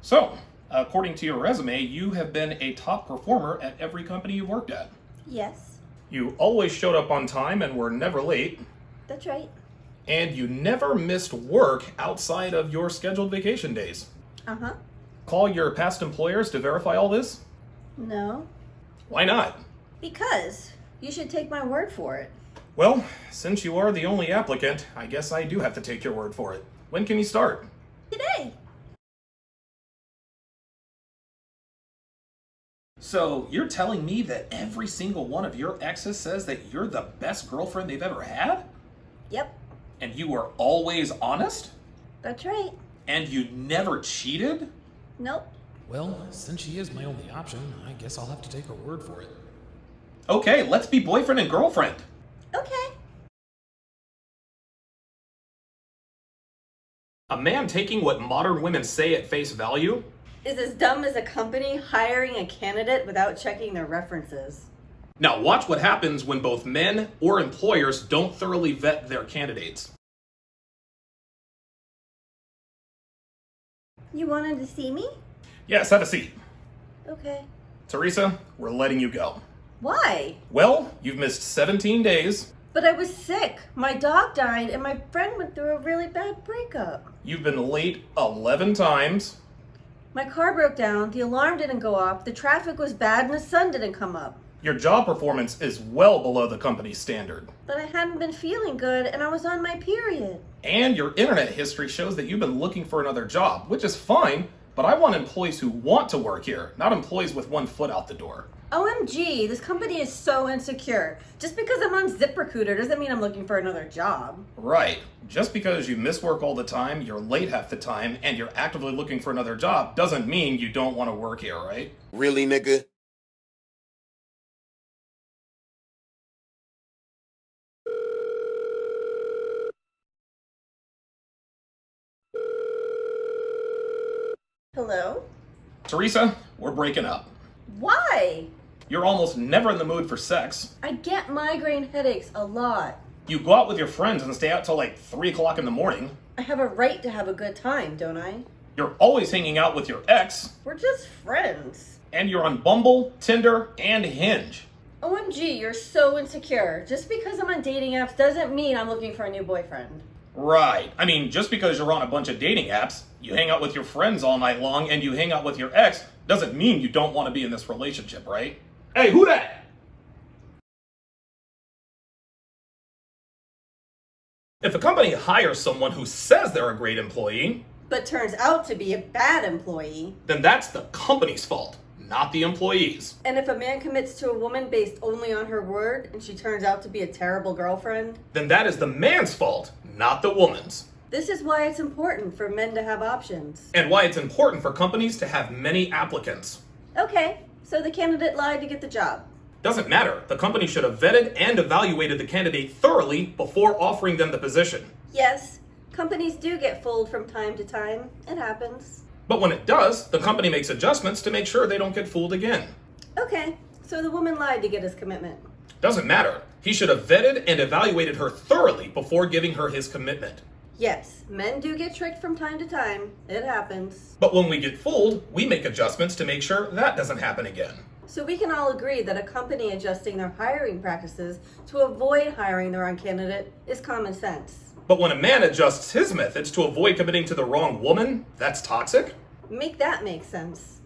So, according to your resume, you have been a top performer at every company you worked at. Yes, You always showed up on time and were never late, that's right. and you never missed work outside of your scheduled vacation days. Uh-huh. Call your past employers to verify all this? No. Why not? Because you should take my word for it. Well, since you are the only applicant, I guess I do have to take your word for it. When can you start? Today. So, you're telling me that every single one of your exes says that you're the best girlfriend they've ever had? Yep, And you were always honest? that's right. And you never cheated? Nope. Well, since she is my only option, I guess I'll have to take her word for it. Okay, let's be boyfriend and girlfriend. Okay. A man taking what modern women say at face value? Is as dumb as a company hiring a candidate without checking their references. Now watch what happens when both men or employers don't thoroughly vet their candidates. You wanted to see me? Yes, have a seat. Okay. Teresa, we're letting you go. Why? Well, you've missed 17 days. But I was sick. My dog died and my friend went through a really bad breakup. You've been late 11 times. My car broke down, the alarm didn't go off, the traffic was bad, and the sun didn't come up. Your job performance is well below the company's standard. But I hadn't been feeling good and I was on my period. And your internet history shows that you've been looking for another job, which is fine, but I want employees who want to work here, not employees with one foot out the door. OMG, this company is so insecure. Just because I'm on ZipRecruiter doesn't mean I'm looking for another job. Right. Just because you miss work all the time, you're late half the time, and you're actively looking for another job doesn't mean you don't want to work here, right? Really, nigga? Hello? Teresa, we're breaking up. Why? You're almost never in the mood for sex. I get migraine headaches a lot. You go out with your friends and stay out till like 3 o'clock in the morning. I have a right to have a good time, don't I? You're always hanging out with your ex, We're just friends. and you're on Bumble, Tinder, and Hinge. OMG, you're so insecure. Just because I'm on dating apps doesn't mean I'm looking for a new boyfriend. Right. I mean, just because you're on a bunch of dating apps, you hang out with your friends all night long, and you hang out with your ex, doesn't mean you don't want to be in this relationship, right? Hey, who that? If a company hires someone who says they're a great employee, But turns out to be a bad employee. then that's the company's fault, not the employees. And if a man commits to a woman based only on her word and she turns out to be a terrible girlfriend, Then that is the man's fault, not the woman's. this is why it's important for men to have options. And why it's important for companies to have many applicants. Okay, so the candidate lied to get the job. Doesn't matter. The company should have vetted and evaluated the candidate thoroughly before offering them the position. Yes, companies do get fooled from time to time. It happens. But when it does, the company makes adjustments to make sure they don't get fooled again. Okay, so the woman lied to get his commitment. Doesn't matter. He should have vetted and evaluated her thoroughly before giving her his commitment. Yes, men do get tricked from time to time. It happens. But when we get fooled, we make adjustments to make sure that doesn't happen again. So we can all agree that a company adjusting their hiring practices to avoid hiring the wrong candidate is common sense. But when a man adjusts his methods to avoid committing to the wrong woman, that's toxic? Make that make sense.